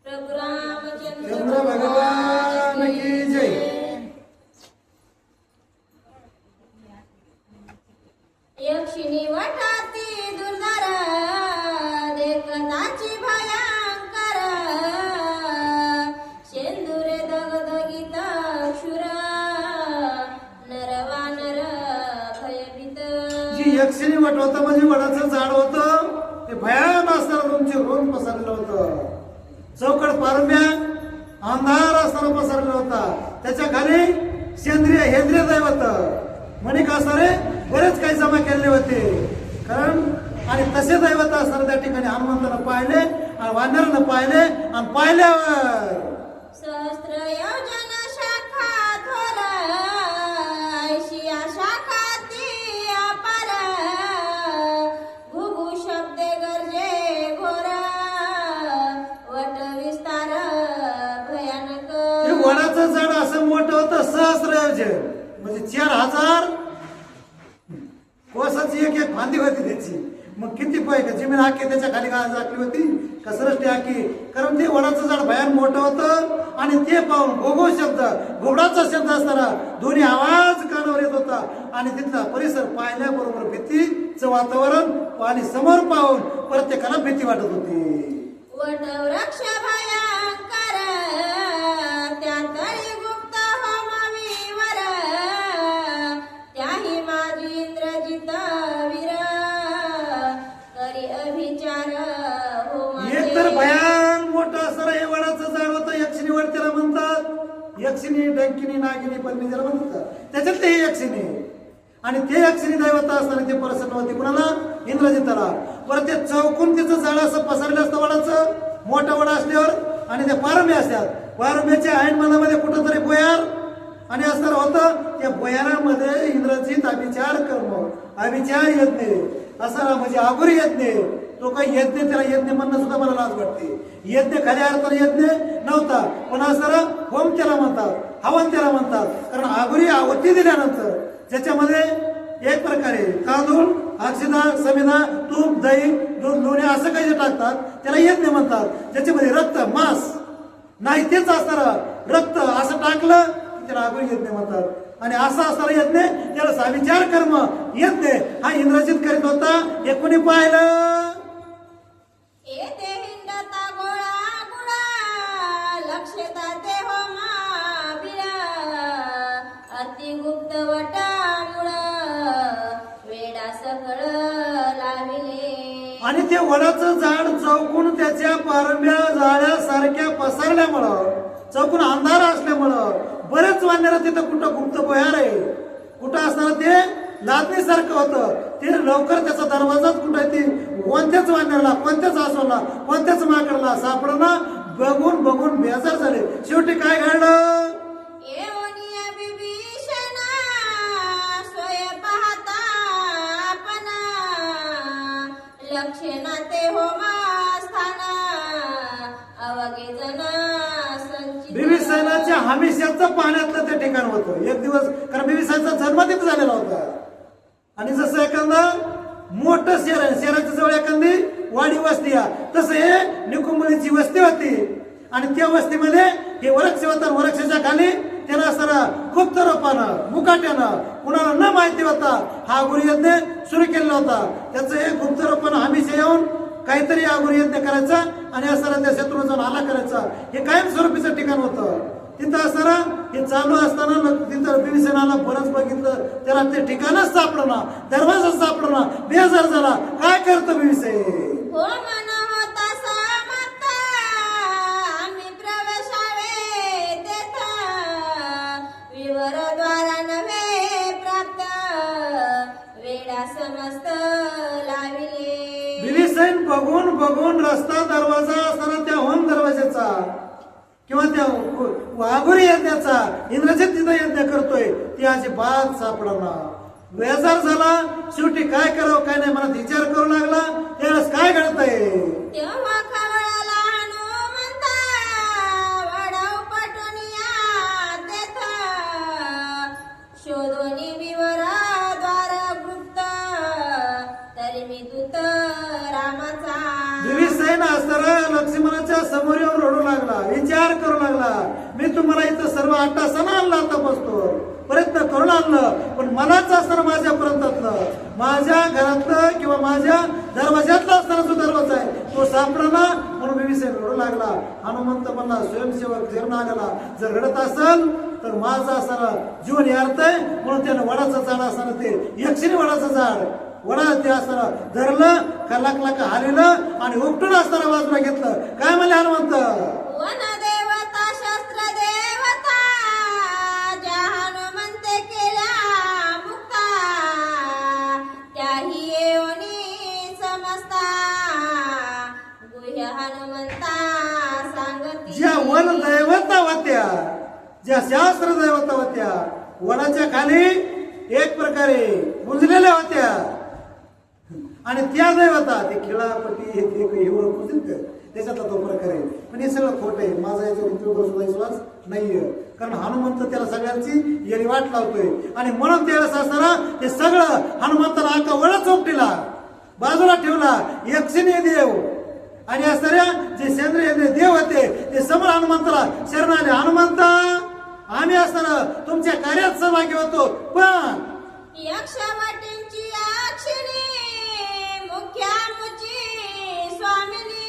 प्रभु रामचंद्र भगवान की जय। यक्षिणी वटाती दुर्धर देखताची भयंकर शेंदुरे दगदगीत क्षुर नरवानर भयभीत। जी यक्षिणी वट होतं म्हणजे वडाचं झाड होतं ते भयान असताना तुमचे रोम पसरलेलं होतं। चौकट पारंब्या अंधार असताना पसरलेला होता, त्याच्या खाली सेंद्रिय हेंद्रिय दैवत मणिक असणारे बरेच काही जमा केलेले होते। कारण आणि तसे दैवत असणारे त्या ठिकाणी हनुमंतानं पाहिले आणि वानरानं पाहिले आणि पाहिल्यावर सहस्त्र योजन शाखा थोर ऐशिया शाखा ती अपार घुघू शब्दे गरजे घोर वट विस्तार भयानक। हे वडाचं झाड असं मोठं होतं सहस्र योजन म्हणजे 4000 कोसाची एक एक फांदी होती त्याची। मग किती पाय जमीन आखी त्याच्या खाली झाकली होती का सृष्टी आखी। कारण ते वडाचं झाड भयान मोठं होतं आणि ते पाहून घोघो शब्द घोडाचा शब्द असताना दोन्ही आवाज कानावर येत होता आणि तिथला परिसर पाहिल्याबरोबर भीतीचं वातावरण आणि समोर पाहून प्रत्येकाला भीती वाटत होती। वट वृक्ष भयंकर त्या तळी गुप्त होमवीवर त्याही माझी इंद्रजित वीर करी अभिचार हे तर भयान मोठं असं हे वडाचं झाड होतं। यक्षिणी वड त्याला म्हणतात, यक्षिणी डंकिनी नागिनी पद्मिनी त्याला म्हणतात, त्याच्यात ते यक्षिणी आणि ते यक्षिणी दैवत असताना ते प्रसन्न होते कुणाला इंद्रजिताला। परत ते चौकून तिचं झाड असं पसरलं असतं वडाचं मोठं वड असल्यावर आणि ते पारंब्या असतात, पारंब्याच्या ऐन मनामध्ये कुठंतरी बोयार आणि असणार होतं त्या बोयारामध्ये इंद्रजित अभिचार कर्म अभिचार यज्ञ असा म्हणजे आगुरी यज्ञ तो काही यज्ञ त्याला यज्ञ म्हणणं सुद्धा मला लाज वाटते। यज्ञ खऱ्या अर्थाने यज्ञ नव्हता पण असणारा होम त्याला म्हणतात हवन त्याला म्हणतात। कारण आगुरी आहुती दिल्यानंतर ज्याच्यामध्ये एक प्रकारे तांदूळ अक्षदा समिधा तूप दही दूध लोणी असं काही जे टाकतात त्याला यज्ञ म्हणतात। ज्याच्यामध्ये रक्त मांस नाही तेच असणार रक्त असं टाकलं की त्याला आगुरी यज्ञ म्हणतात। आणि असं असणारा यज्ञ त्याला साविचार कर्म यज्ञ हा इंद्रजित करीत होता। हे कोणी पाहिलं येते हिंडता गोळा गुळा लक्षता ते होमा बिळा अतिगुप्त वटामुळ वेडा सकळ लाविले। आणि ते वडाचं झाड चौकून त्याच्या पारंब्या जाळ्यासारख्या पसरल्यामुळं चौकून अंधार असल्यामुळं बरेच वानर तिथं कुठं गुप्त बोयार आहे कुठं असणार ते लादणीसारखं होतं ते लवकर त्याचा दरवाजाच कुठं ती कोणत्याच वानराला कोणत्याच आसोला कोणत्याच माकडला सापडणं बघून बघून बेजार झाले। शेवटी काय घडलं लक्षणा ते होमा स्थान अवघे जन संचित। बिंबिसायनाच्या हमेशाचं पाण्यातलं ते ठिकाण होतं एक दिवस। कारण बिंबिसायचा जन्म तिथे झालेला होता आणि जसं एखादं मोठं शहर आहे शहराच्या जवळ एखादी वाडी वस्ती आहे तसं हे निकुंबळीची वस्ती होती आणि त्या वस्तीमध्ये हे वृक्ष होता। वृक्षाच्या खाली त्याला असताना गुप्त रूपानं मुकाट्यानं कुणाला न माहिती होता हा आगुरी यज्ञ सुरू केलेला होता। त्याचं हे गुप्त रूपानं हमेशा येऊन काहीतरी आगुरी यज्ञ करायचा आणि असताना त्या शत्रू जाऊन आला करायचा। हे कायमस्वरूपीचं ठिकाण होतं। तिथं असताना हे चालू असताना तिथं बिंबिसायनाला बरंच बघितलं त्याला ते ठिकाणच सापडणार दरवाजा सापडणार बेजार झाला। काय करतो बिंबिसाई समस्त लाविले। बिंबिसाईन बघून बघून रस्ता दरवाजा असताना त्या होम दरवाजाचा किंवा त्या आगुरी यज्ञाचा इंद्रजित तिथं यज्ञ करतोय ती अजिबात सापडणार बेजार झाला। शेवटी काय करावं काय नाही मला विचार करू लागला त्यावेळेस काय घडत दूत रामाचा दिविसैन असताना लक्ष्मणाच्या समोर येऊन रडू लागला, विचार करू लागला, मी तुम्हाला इथं सर्व आटासाना आणला, आता बसतो प्रयत्न करून आणलं, पण मलाच असताना माझ्यापर्यंतलं, माझ्या घरातलं किंवा माझ्या दरवाज्यातला असताना जो दरवाजा आहे तो सापडला, म्हणून विभीषण रडू लागला. हनुमंत म्हणला, स्वयंसेवक जीर्ण आलेला जर रडत असेल तर माझा असताना जीवन यार्थ आहे, म्हणून त्यानं वडाचं झाड असताना ते यक्षिणी वडाचं झाड वडा ते असताना धरलं, लाख हालिलं आणि उपटून असताना बाजूला घेतलं. काय म्हणले हनुमंत? वन देवता शस्त्र देवता ज्या हनुमंते केल्या मुक्ता त्याही येऊनी समजता गुह्य हनुमंता सांगती. ज्या वन दैवता होत्या, ज्या शास्त्र दैवता होत्या, वनाच्या खाली एक प्रकारे मुजलेल्या होत्या आणि त्या दैवता ते खिळापटी हे एवढं पुजत त्याच्यातला तो प्रकार आहे. पण हे सगळं खोट आहे, माझा याच्यावर सुद्धा विश्वास नाहीये, कारण हनुमंत त्याला सगळ्यांची येणी वाट लावतोय आणि म्हणून त्यावेळेस असताना ते सगळं हनुमंताला आका वळ चोपटीला बाजूला ठेवला. यक्षिणी देव आणि असणाऱ्या जे सेंद्रिय देव होते ते समोर हनुमंताला शरण आले. हनुमंता, आम्ही असताना तुमच्या कार्यात सहभागी होतो, पण यक्षवटींची अक्षिणी मुख्यामुची स्वामिनी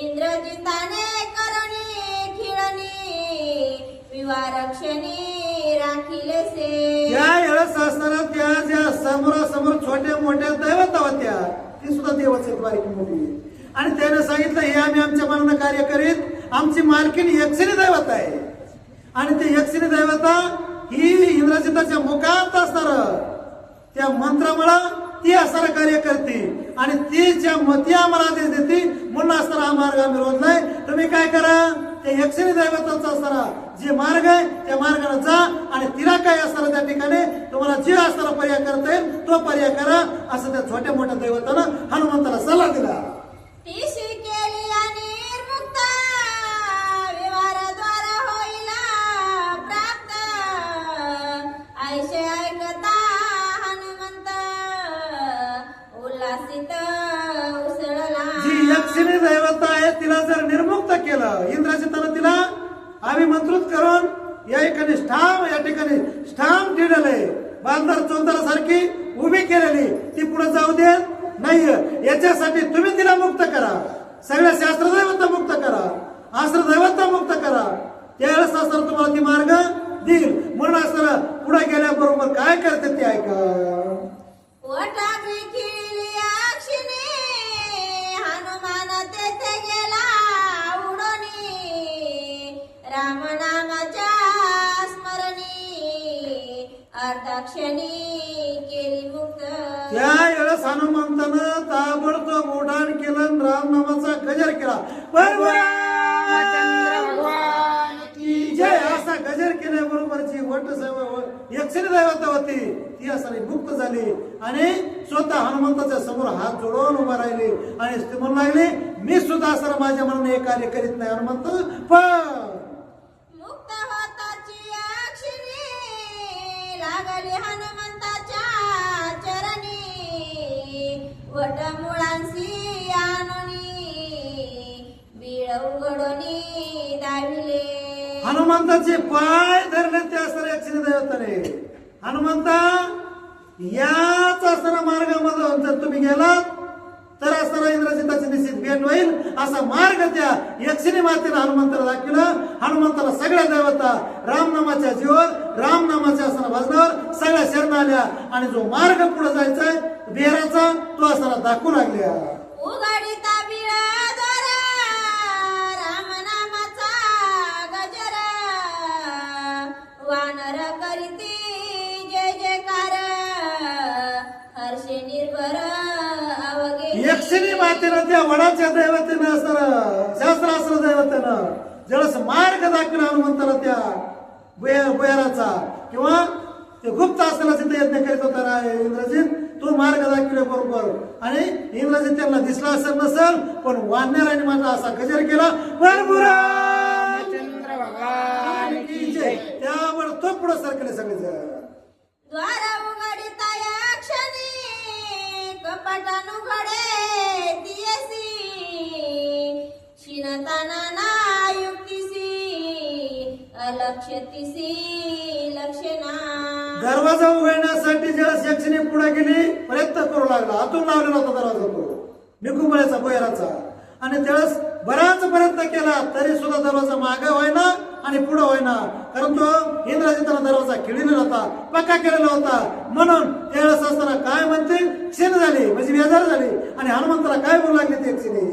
इंद्रजिताने करणी खिळणी विवारक्षणी राखिलेसे. त्या वेळेस असताना त्या ज्या समोरासमोर छोट्या मोठ्या दैवता होत्या ती सुद्धा देवाची बारीक मोठी, आणि त्याने सांगितलं, हे आम्ही आमच्या मनानं कार्य करीत, आमची मालकीण यक्षिणी दैवता आहे आणि ते यक्षिणी दैवता ही इंद्रजिताच्या मुखात असणार त्या मंत्रामुळे ती असणारं कार्य करते आणि ती आम्हाला आदेश देते, म्हणून असताना हा मार्ग आम्ही रोजलाय. तुम्ही काय करा, त्या यक्षिणी दैवताचा असणारा जे मार्ग आहे त्या मार्गाने जा आणि तिला काय असणार त्या ठिकाणी तुम्हाला जे असणारा पर्याय करता येईल तो पर्याय करा, असं त्या छोट्या मोठ्या दैवतानं हनुमंताला सल्ला दिला. तीशी केली आणि निर्मुक्त विवारद्वार होईला प्राप्त ऐशे ऐकता हनुमंत उल्हासित उसळला. जी यक्षिणी दैवता आहे तिला जर निर्मुक्त केलं, इंद्रजितानं तिला अभिमंत्रित करून या ठिकाणी स्टाम ठेवलेले बांधर चौंदरासारखी उभी केलेली, ती पुढे जाऊ देत नाही. याच्यासाठी तुम्ही तिला मुक्त करा, सगळ्या शास्त्रदैवता मुक्त करा, आश्रदैवता मुक्त करा, त्यावेळेस असताना तुम्हाला ती मार्ग देईल. म्हणून असताना पुढे गेल्याबरोबर काय करते ते ऐका. वटागरी खिळली अक्षिणी हनुमान तेथे गेला उडोनी रामनामाच्या स्मरणी अर्धाक्षणी केली मुक्त. त्यावेळेस हनुमंतानं ताबडतोब उड्डाण केलं, रामनामाचा गजर केला. जय असा गजर केल्याबरोबरची यक्षिणी दैवता होती ती असणारी मुक्त झाली आणि स्वतः हनुमंताच्या समोर हात जोडून उभा राहिली आणि ते म्हणू लागले, मी सुद्धा असणार माझ्या मनाने हे कार्य करीत नाही हनुमंत, पण मुक्त होताची अक्षिणी लागली हनुमंताच्या चरणी वटमुळांशी आणूनी बीळ उघडोनी दाविले. हनुमंताचे पाय धरले त्या असणाऱ्या यक्षिणी दैवताने. हनुमंता, याच असणारा मार्गामध्ये जर तुम्ही गेलात तर असणारा इंद्रजिताची निश्चित भेट होईल, असा मार्ग त्या यक्षिणी मातेने हनुमंताला दाखविला. हनुमंताला सगळ्या दैवता रामनामाच्या जीवर, रामनामाच्या असणारा भजनावर सगळ्या शरण आल्या आणि जो मार्ग पुढे जायचा आहे बेराचा तो असणारा दाखवू लागल्या. उघडिता बिळ द्वार रामनामाचा गजर वानर करीती जय जयकार हर्षे निर्भर अवघे. यक्षिणी मातेनं त्या वडाच्या दैवतेनं असणारा शास्त्रास्त्र दैवतेनं ज्यावेळेस मार्ग दाखविला हनुमंताला त्या बेराचा किंवा ते गुप्त असताना जिथे यज्ञ करीत होता इंद्रजित, तो मार्ग दाखविल्या बरोबर आणि इंद्रजित त्यांना दिसला असेल नसेल पण वानराने माझा असा गजर केला, त्यावर तो पुढे सरकले सगळे. द्वार उघडिता या क्षणी लक्षतीसी लक्षणा दरवाजा उघडण्यासाठी ज्यावेळेस यक्षिणी पुढे गेली प्रयत्न करू लागला. आतून लावलेला होता दरवाजा तो निकुंबळ्याचा बोयराचा. आणि त्यावेळेस बराच प्रयत्न केला तरी सुद्धा दरवाजा मागे व्हायना आणि पुढे व्हायना. कारण तो इंद्रजितानं दरवाजा खिळलेला होता, पक्का केलेला होता. म्हणून त्यावेळेस असताना काय म्हणते क्षीण झाली म्हणजे बेजार झाली आणि हनुमंताला काय बोलू लागले ते क्षिणी.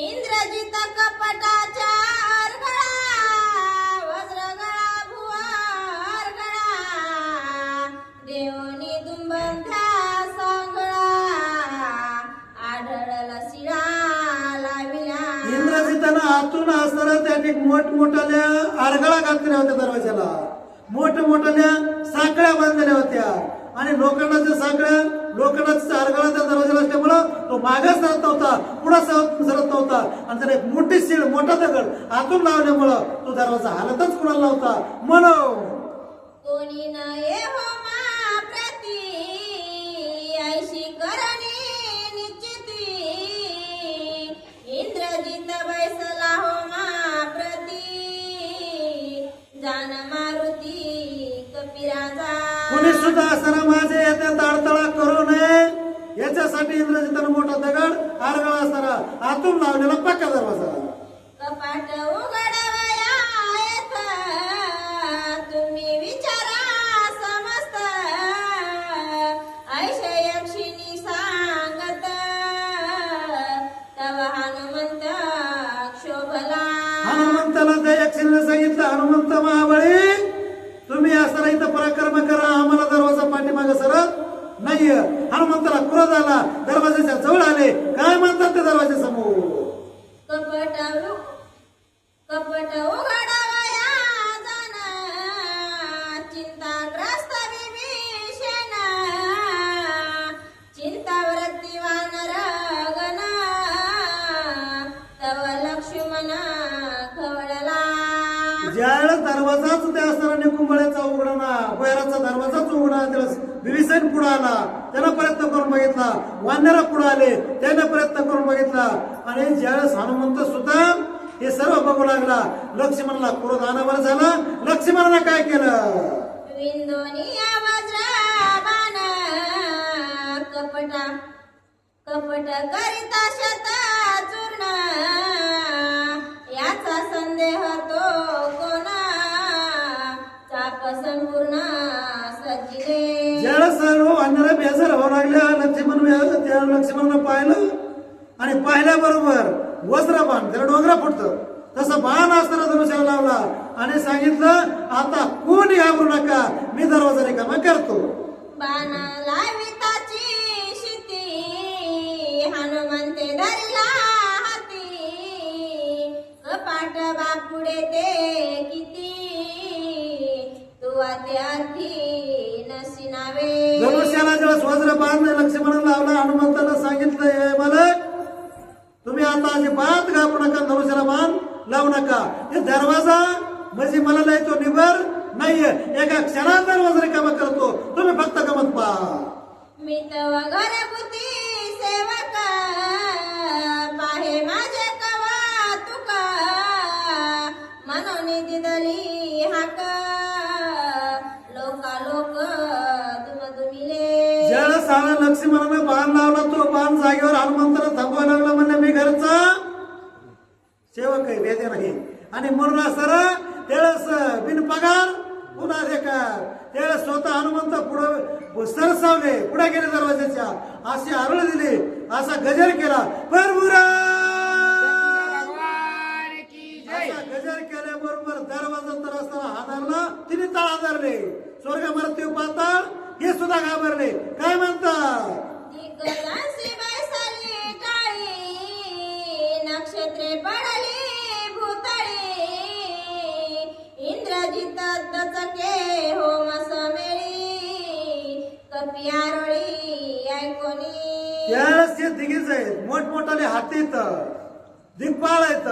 इंद्रजित कपटाचा अर्गळा वज्रगळा भुवर गळा देवनी दुंबंध्या सांगळा आढळला शिळा लाविला. इंद्रजितानं आतून असताना त्यांनी मोठमोठ्याल्या आरगळा घातलेल्या होत्या दरवाजाला, मोठमोठ्याल्या साखळ्या बांधलेल्या होत्या आणि लोखंडाच्या साखळ्या लोखंडाचा आरगळा त्या दरवाजाला असल्यामुळं तो मागे सरत नव्हता, पुढे सरत नव्हता. आणि त्याला एक मोठी सीड मोठा दगड आतून लावल्यामुळं तो दरवाजा हालतच कुणाला नव्हता. म्हणून कोणी न येहो मा प्रती ऐशी करणी निश्चिती इंद्रजित बैसला हो मा प्रती जान मारुती कपिराजा. कोणी सुद्धा असताना माझे याच्यात अडथळा करू नये याच्यासाठी इंद्रजितानं मोठा दगड आरगळा असताना आतून लावलेला पक्का दरवाजा. कपाट उघडवया येथ तुम्ही विचारा समस्त ऐश यक्षिणी सांगत तव हनुमंत क्षोभला. हनुमंताला त्या यक्षिणीने सांगितलं, हनुमंत महाबळी तुम्ही असताना इथं पराक्रम करा, आम्हाला दरवाजा पाठीमागे सरत नाहीये. हनुमंताला क्रोध आला, दरवाजाच्या जवळ आले. काय म्हणतात ते दरवाजा समोर. कपट उघडवया जाना चिंताग्रस्त विभीषण चिंतावृत्ती वानर गण तव लक्ष्मण खवळला. ज्यावेळेस दरवाजाच त्या असताना निकुंबळ्याचा उघडा बोयराचा दरवाजाच उघडा त्यावेळेस विभीषण पुढे आला, त्यानं प्रयत्न करून बघितला. वानरा पुढे आले, त्याने प्रयत्न करून बघितला. आणि ज्यावेळेस हनुमंत सुद्धा हे सर्व बघू लागला, लक्ष्मणाला क्रोध अनावर झाला. लक्ष्मणानं काय केलं. विंदोनिया वज्र बाण कपट करिता शत चूर्ण याचा संदेह तो कोणा चाप संपूर्ण सजिले. ज्यावेळेस सर्व वानरा बेजार व्हावं लागल्या, त्या लक्ष्मणानं पाहिलं आणि पाहिल्याबरोबर वज्रबाण त्याला डोंगरा फुटतं तसं बाण असताना धनुष्याला लावला आणि सांगितलं, आता कोणी घाबरू नका, मी दरवाजा रिकामा करतो. बाण लाविताची शिती हनुमंते धरला हाती कपाट बापुडे ते किती तू अर्थी नसी नावे. धनुष्याला जेव्हा वज्र बाण लक्ष्मणाला लावला, हनुमंताला सांगितलं, हे मालक तुम्ही आता अजिबात घाबरू नका, धनुष्याला बाण लावू नका. हे दरवाजा म्हणजे मला नाही तो निबर नाहीये, एका क्षणात दरवाजा रिकामा करतो, तुम्ही फक्त गमत पहा. मी तव घरगुती सेवक पाहे माझे कवा तुका म्हणून दिदली हाक लोका लोक दुमदुमिले. ज्यावेळेस लक्ष्मणानं बाण लावला, तो बाण जागेवर हनुमंताला थांबवायला लागला. म्हणजे मी घरचा सेवक आहे, वेदे नाही. आणि म्हणून असताना त्यावेळेस बिनपगार पुन्हा देकार त्यावेळेस स्वतः हनुमंत पुढे सरसावले, पुढे गेले दरवाजाच्या, अशी आरळ दिली, असा गजर केला, परमुरा असा गजर केल्याबरोबर दरवाजा तर असताना हादरला, तिने तळ हादरले. स्वर्ग मृत्यू पाताळ हे सुद्धा घाबरले. काय म्हणतात. दिग्गजांची बैसली टाळी नक्षत्रे पडली भूतळी इंद्रजित दचके होम समेळी कपियारोळी ऐकोनी. त्यावेळेस हे दिग्गज आहेत, मोठमोठाले हाती दिग्पाळ आहेत,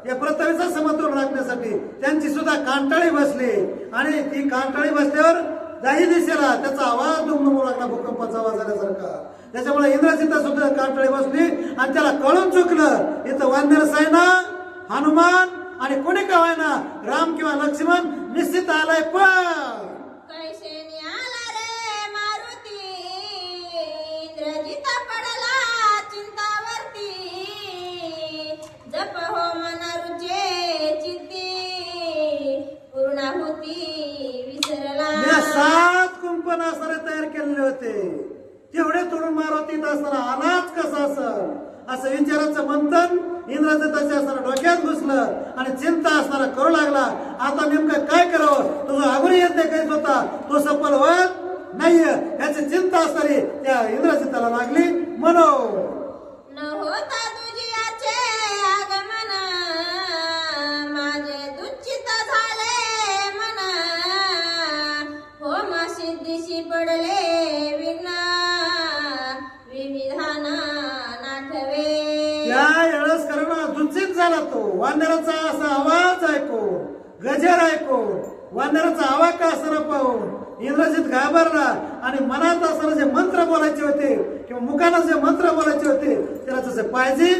या पृथ्वीचा समतोल राखण्यासाठी त्यांची सुद्धा कांटाळी बसली. आणि ती कांटाळी बसल्यावर दाही दिशेला त्याचा आवाज दुमदुमू लागला, भूकंपाचा आवाज आल्यासारखा. त्याच्यामुळे इंद्रजिता सुद्धा कांटाळी बसली आणि त्याला कळून चुकलं, इथं वानर सेना हनुमान आणि कोणी का होईना राम किंवा लक्ष्मण निश्चित आलाय पण कैसेनी आला रे मारुती, इंद्रजित पडला चिंतावरती, जप हो मन रुचे चित्ती, पूर्णाहुती विसरला. मी 7 कुंपण असणारे तयार केलेले होते, तेवढे तोडून मारुतीत असताना आलाच कसा असल असं विचाराचं मंथन इंद्रजिताच्या असताना डोक्यात घुसलं आणि चिंता असणारा करू लागला. आता नेमकं काय करावं, तुझं आगुरी येत नाही काही होता, तो सफल होत नाहीये याची चिंता असणारी त्या इंद्रजिताला लागली. म्हणो न होता तुझियाचे आगमन, माझे दुःचित झाले मन, होम सिद्धीशी पडले विघ्न, विविधान नाठवे. त्या वेळेस करणं दुःखित झाला तो. वानराचा असा आवाज ऐकून, गजर ऐकून, वानराचा आवाज का असणं पाहून इंद्रजित घाबरला आणि मनात असणारे जे मंत्र बोलायचे होते किंवा मुखानं जे मंत्र बोलायचे होते त्याला जसे पाहिजे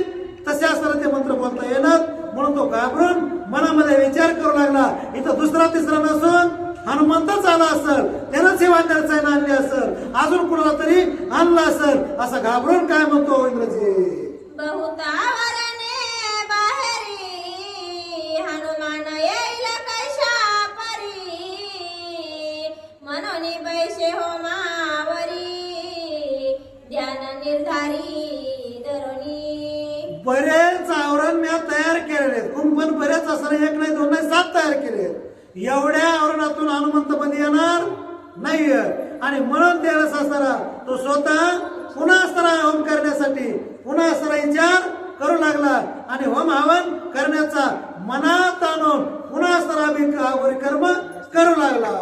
तसे असणारे ते मंत्र बोलता येणार, म्हणून तो घाबरून मनामध्ये विचार करू लागला. इथं दुसरा तिसरा नसून हनुमंतच आला असेल, त्यानंच हे वानर चायना आणले असेल, अजून कुणाला तरी आणला असेल असं घाबरून काय म्हणतो इंद्रजित. बहुता वरने बाहेरी, हनुमान येईल कैशा परी, मनोनी बैसे हो मावरी, ध्यान निर्धारी धरुणी. बरेच आवरण मी तयार केलेले, कुंपण बरेच असणारे 1 नाही 2 नाही 7 तयार केले. एवढ्या आवरणातून हनुमंत मध्ये येणार नाही आणि म्हणून त्यावेळेस असताना तो स्वतः पुन्हा असताना होम करण्यासाठी पुन्हा असताना विचार करू लागला आणि होम हवन करण्याचा मनात आणून पुन्हा असताना कर्म करू लागला.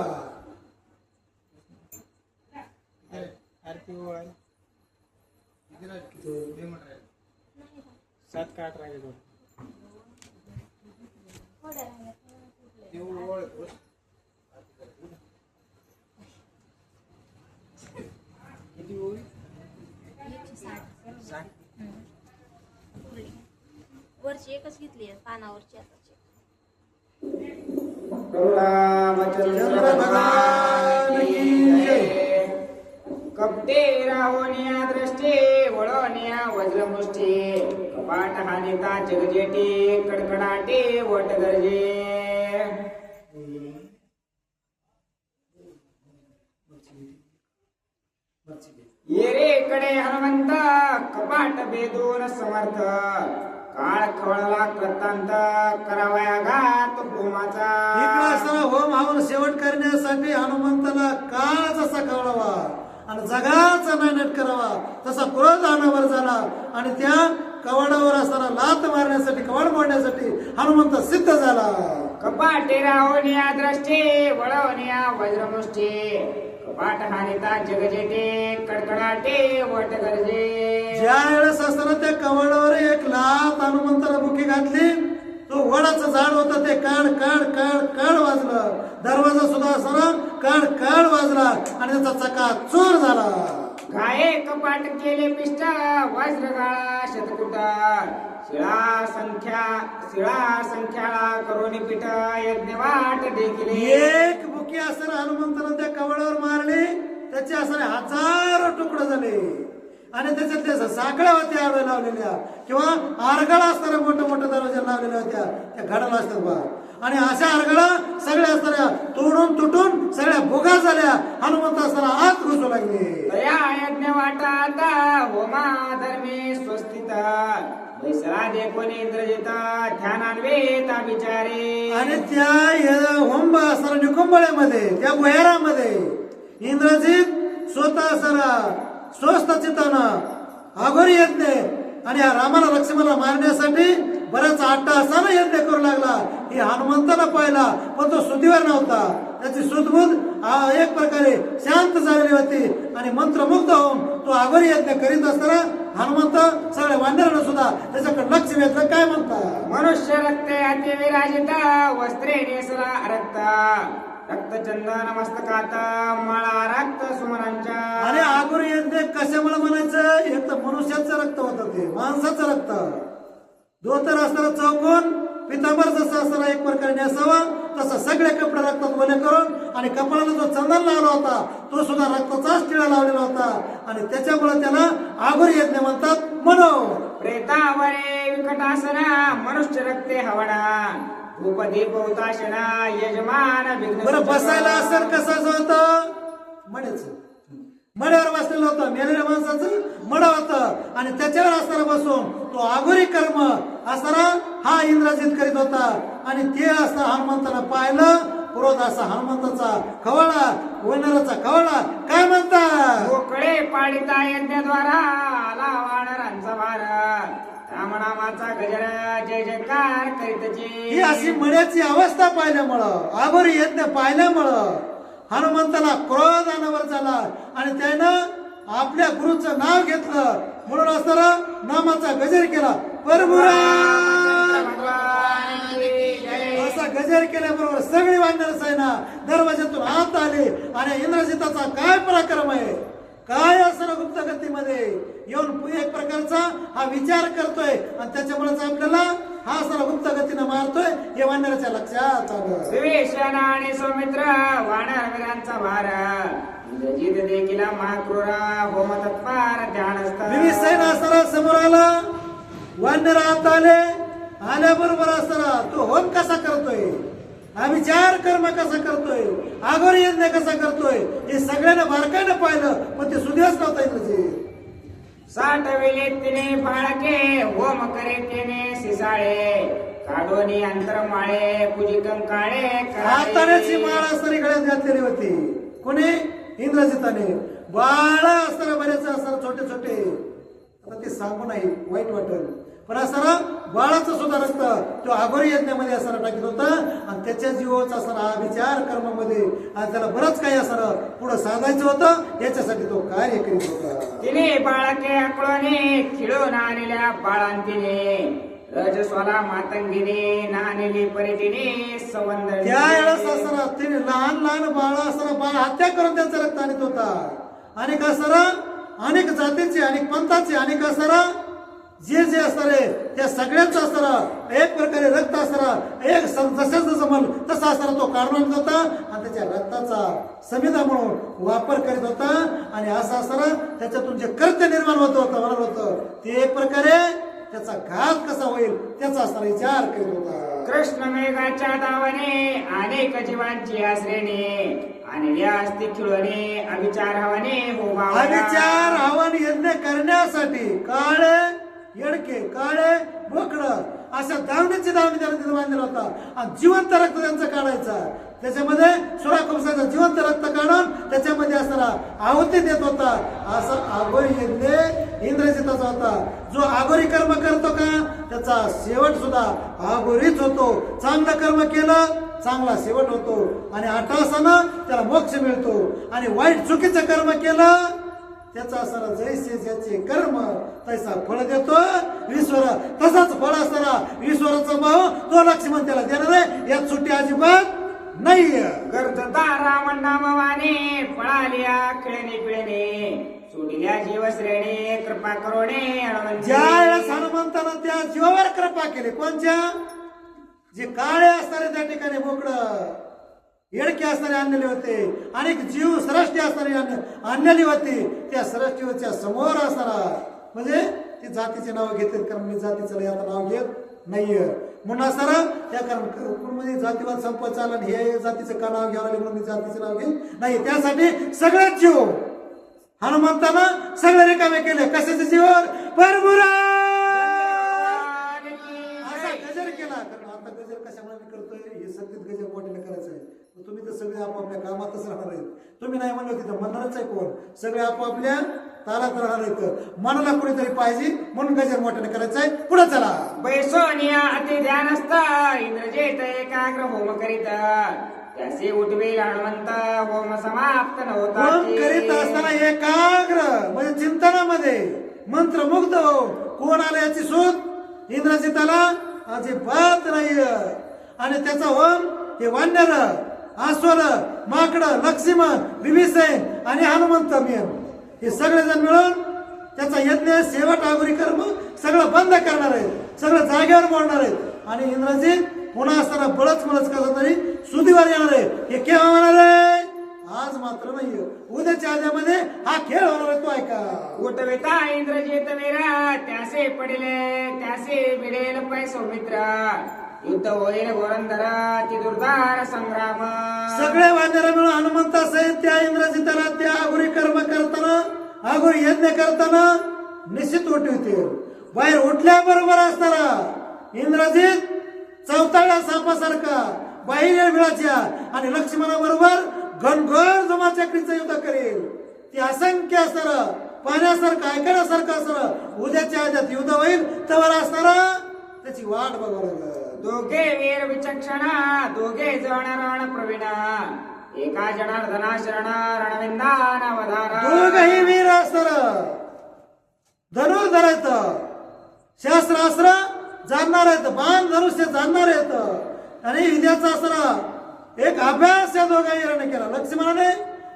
वरची एकच घेतली पानावरची आताची. चंद्र भगवान की जय. कपटे रावणिया दृष्टे वळवण्या वज्रमुष्टी, कपाट हानिता जगजेटे कडकडाटे वट गरजे. येरे कडे हनुमंत कपाट बेदून समर्थ, काळ खवळला कृतांत करावया घात होमाचा. इकडे असताना होम हवन शेवट करण्यासाठी हनुमंताला काळ जसा कळवा आणि जगाचा नायनाट करावा तसा क्रोध अनावर झाला आणि त्या कवाडावर असताना लात मारण्यासाठी कवाड मोडण्यासाठी हनुमंत सिद्ध झाला. कपाटे रावणिया द्रष्टे वळवण्या वज्रमुष्टी, कपाट हानिता जगजेटे कडकडाटे वट गरजे. ज्या वेळेस असताना त्या कवाडावर एक लात हनुमंताला बुकी घातली, तो वडाचं झाड होतं ते काढ काढ काढ काढ वाजलं, दरवाजा सुद्धा असताना काढ काढ वाजला आणि त्याचा चका चोर झाला. गाये कपाट केले पिष्ट वज्रगाळा शतकुटा, शिळा संख्याला करोनी पीठ यज्ञवाट देखील. एक बुकी असताना हनुमंतानं त्या कवडावर मारली, त्याचे असणारे 1000 तुकडे झाले आणि त्याच्यात साखळ्या होत्या आडव्या लावलेल्या किंवा आरगळा असणाऱ्या मोठ्या दरवाजा लावलेल्या होत्या त्या घडाला असतात बा. आणि अशा आरगळा सगळ्या असणाऱ्या तोडून तुटून सगळ्या भोगा झाल्या. हनुमंत असताना आत घुसू लागले. तया यज्ञवाटात होमा धर्मे स्वस्थित, बैसला देखोन इंद्रजित ध्यानान्वेता विचारे. आणि त्या होंब असणाऱ्या निकुंबळ्यामध्ये त्या भुयारामध्ये इंद्रजित स्वतः असणारा स्वस्थ चित्तानं आघोरी यज्ञ आणि या रामाला लक्ष्मणाला मारण्यासाठी बराच अट्टाहासानं यज्ञ करू लागला. ही हनुमंताला पाहिला पण तो सुधीवर नव्हता. त्याची सुदबुद एक प्रकारे शांत झालेली होती आणि मंत्रमुग्ध होऊन तो आघोरी यज्ञ करीत असताना हनुमंत सगळ्या वानरांना सुद्धा त्याच्याकडे लक्ष वेधलं. काय म्हणतात, मनुष्य रक्त अति विराजित वस्त्रे नेसला रक्त, रक्त चंदन मस्तकात मळा रक्त सुमनांच्या. आणि आघोरी यज्ञ कशामुळे म्हणायचं, एक तर मनुष्याचं रक्त होतं, ते माणसाचं रक्त, धोतर असताना चौकोन पितांबर जसं असताना एक प्रकारे नेसावा तसं सगळे कपडे रक्तात ओले करून आणि कपाळाला जो चंदन लावला होता तो सुद्धा रक्ताचाच टिळा लावलेला होता आणि त्याच्यामुळे त्याला आगोरी यज्ञ म्हणतात. म्हणून प्रेतावरे विकटासना मनुष्य रक्ते हवना धूप दीप हुताशना यजमान विघ्न बरं बसायला असेल कसं होतं मण्याचं मड्यावर बसलेलं होतं मेलेल्या माणसाचं मड होतं आणि त्याच्यावर असताना बसून तो आगोरी कर्म असताना हा इंद्रजित करीत होता आणि ते असं हनुमंतानं पाहिलं. क्रोध असा हनुमंताचा खवळा वैनराचा खवळा काय म्हणतात मोकळे पाडिता यज्ञद्वारा आला वानरांचा वार रामनामाचा गजर जय जयकार करीतचे. ही अशी मण्याची अवस्था पाहिल्यामुळं आगोरी यज्ञ पाहिल्यामुळं हनुमंताला क्रोध अनावर झाला आणि त्यानं आपल्या गुरुचं नाव घेतलं म्हणून असताना नामाचा गजर केला. असा गजर केल्याबरोबर सगळी वानर सेना दरवाज्यातून आत आली आणि इंद्रजिताचा काय पराक्रम आहे काय असं गुप्त गतीमध्ये येऊन एक प्रकारचा हा विचार करतोय आणि त्याच्यामुळेच आपल्याला हा सर गुप्त गतीनं मारतोय हे वानराच्या लक्षात आलं. विभीषण आणि सौमित्र वानरवीरांचा भार इंद्रजित देखील महाक्रूरा होम तत्पार ध्यानस्थ. विभीषण असताना समोर आला वानर आत आले आल्याबरोबर असताना तो होम कसा करतोय अविचार कर्म कसा करतोय आगोरी यज्ञ कसा करतोय हे सगळ्यांना बारकाईनं पाहिलं पण ते सुदेश नव्हता इंद्रजित. साठविले तिने बाळके होम करे तेने सिसाळे काढोनी अंतरमाळे पूजी कंकाळे हातानेची माळ असताना गळ्यात घातलेली होती. कोणी इंद्रजिताने बाळ असताना बरेच असताना छोटे छोटे आता ते सांगू नाही वाईट वाटेल पण असताना बाळाचं सुद्धा रक्त तो आगोरी यज्ञामध्ये असताना टाकीत होता आणि त्याच्या जीवाचा असताना हा विचार कर्मामध्ये आणि त्याला बरंच काही असताना पुढे साधायचं होतं याच्यासाठी तो कार्य करीत होता. तिने बाळके अकळोने खिळून आणलेल्या बाळांतिने रजस्वाला मातंगीने नानेली परिटीने संवंदर. त्यावेळेस असताना तिने लहान लहान बाळ असताना बाळ हत्या करून त्यांचा रक्त आणत होता. अनेक असताना अनेक जातीचे अनेक पंथाचे अनेक असताना जे जे असणारे त्या सगळ्यांचं असताना एक प्रकारे रक्त असताना एक जसं जमल तसा असताना तो काढून आणत होता आणि त्याच्या रक्ताचा समिधा म्हणून वापर करीत होता आणि असं असताना त्याच्यातून जे कर्त्य निर्माण होत होतं होणार होतं ते एक प्रकारे त्याचा घात कसा होईल त्याचा असताना विचार करीत होता. कृष्ण मेघाच्या दावाने अनेक जीवांची आश्रेने आणि असती खिळवणे अविचार हवाने हो अविचार हवन यज्ञ करण्यासाठी काळे येडके काळे बोकड अशा दावणीची दावणी त्याला तिथे बांधलेला होता आणि जिवंत रक्त त्यांचं काढायचा त्याच्यामध्ये सुराकुंसाचं जिवंत रक्त काढून त्याच्यामध्ये असताना आहुती देत होता. असं आगोरी यज्ञ इंद्रजिताचा होता. जो आगोरी कर्म करतो का त्याचा शेवट सुद्धा आगोरीच होतो. चांगलं कर्म केलं चांगला शेवट होतो आणि आठासानं त्याला मोक्ष मिळतो आणि वाईट चुकीचं कर्म केलं त्याचा असताना जैसे ज्याचे कर्म तैसा फळ देतो ईश्वर तसाच फळ असताना ईश्वराचा भाव तो लक्ष्मण त्याला देणार आहे यात सुट्टी अजिबात नाही. गर्जता राम नामवाने पळालिया खिळणे पिळणे सोडिल्या जीवश्रेणे कृपा करोणे. ज्या वेळेस हनुमंतानं त्या जीवावर कृपा केली कोणच्या जे काळे असणारे त्या ठिकाणी बोकडं येडके असणारे आणलेले होते अनेक जीव सृष्टी असणारी आणलेली होती त्या सृष्टीवरच्या समोर असणारा म्हणजे ती जातीचे नाव घेतात कारण मी जातीचं आता नाव घेत नाहीये म्हणून असणारा त्या कारण जातीवाद संपत चालला हे जातीचं का नाव घ्यावं म्हणून मी जातीचं नाव घेत नाही त्यासाठी सगळ्यात जीव हनुमंतानं सगळे रिकामे केले कशाचे जीवर परमुरा असा गजर केला. कारण आता गजर कशामुळे मी करतोय हे सगळीच गजर मोठ्याने करायचं आहे. तुम्ही तर सगळे आपापल्या कामातच राहणार आहेत. तुम्ही नाही म्हणलं तिथं म्हणणारच आहे कोण सगळे आपापल्या तालात राहणार आहेत. मनाला कोणीतरी पाहिजे म्हणून गजर मोठ्याने करायचं आहे. पुढे चला. बैसोनिया अति ध्यानस्थ इंद्रजित एकाग्र होम करीत त्याचे उठवेल हनुमंत होम समाप्त नव्हता. होम करीत असताना एकाग्र म्हणजे चिंतनामध्ये मंत्रमुग्ध हो कोण आलं याची शोध इंद्रजिताला अजिबात नाही आणि त्याचा होम हे वानर आश्वर माकड लक्ष्मण विभीषण आणि हनुमंत मेन हे सगळेजण मिळून त्याचा यज्ञ शेवट आगोरी कर्म सगळं बंद करणार आहेत सगळं जागेवर मोडणार आहेत आणि इंद्रजित पुन्हा असताना बळच मळच कसं तरी सुधीवर येणार आहे. हे केव्हा होणार आहे? आज मात्र नाहीये, उद्याच्या आद्यामध्ये हा खेळ होणार आहे. तो ऐका. उठविता इंद्रजित वीरा त्यासे पडिले त्यासे भिडेल पै सौमित्र युद्ध होईल घोरंदर ती दुर्धार संग्राम. सगळे वानर मिळून हनुमंता सहित त्या इंद्रजिताला त्या आगुरी कर्म करताना आगुरी यज्ञ करताना निश्चित उठविते. बाहेर उठल्याबरोबर असताना इंद्रजित चौताळ्या सापासारखा बाहेर मिळाच्या आणि लक्ष्मणाबरोबर घनघोर जमाचक्रीचं युद्ध करेल. ती असंख्य असणार पाहण्यासारखं ऐकण्यासारखं असणार. उद्याच्या आद्यात युद्ध होईल तेव्हा असणार त्याची वाट बघावं लागेल. दोघे वीर विचक्षणा दोघे जण रण प्रवीणा एका जनार्दना शरण रणविंदा नवधारा. दोघही वीर असणार, धनुर्धर आहेत, शास्त्रास्त्र जाणणार आहेत, बाण धनुष्य जाणणार आहेत आणि विद्याचा असणार एक अभ्यास या दोघांनी रण केला. लक्ष्मणाने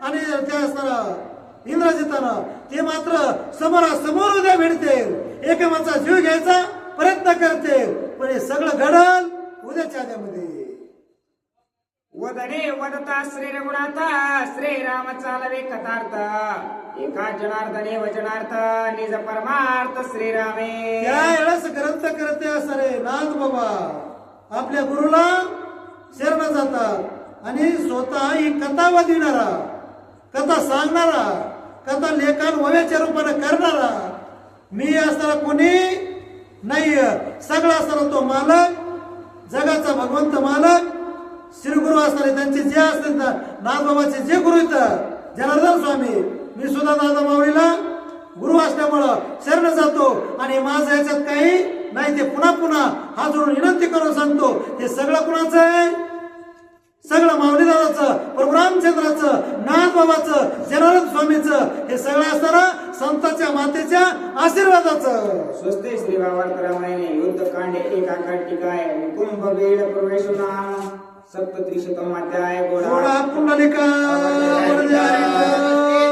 आणि त्या असणार इंद्रजितानं ते मात्र समोरासमोर उद्या भेटते, एकमेकांचा जीव घ्यायचा प्रयत्न करते. पण हे सगळं घडल उद्याच्या आद्यामध्ये. वदने वदता श्री रघुनाथा श्रीराम चालवे कथार्थ एका जनार्दने वचनार्थ निज परमार्थ श्रीरामे. त्यावेळेस ग्रंथ करते असरे नाथ बाबा आपल्या गुरुला शरण जातात आणि स्वतः ही कथा वादिणारा, कथा सांगणारा, कथा लेखन वव्याच्या रूपाने करणारा मी असताना कोणी नाही. सगळा असताना तो मालक, जगाचा भगवंत मालक, श्री गुरु असणारे त्यांचे जे असतील नाथबाबाचे जे गुरु आहेत जनार्दन स्वामी, मी सुद्धा दादा माऊलीला गुरु असल्यामुळं शरण जातो आणि माझं याच्यात काही नाही ते पुन्हा पुन्हा हात जोडून विनंती करून सांगतो. हे सगळं कुणाचं आहे? सगळं माऊली दादाचं, प्रभू रामचंद्राचं, नाथबाबाचं, जनार्दन स्वामीचं, हे सगळं असताना संतांच्या मातेच्या आशीर्वादाचं. स्वस्ते श्री भावार्थरामायणे युद्ध कांडे एका कंटिकाय कुंभ वेळ प्रवेशुना सप्तत्रिशतम अध्याय गोडा पुंडलिका वरदे हरिंद्र.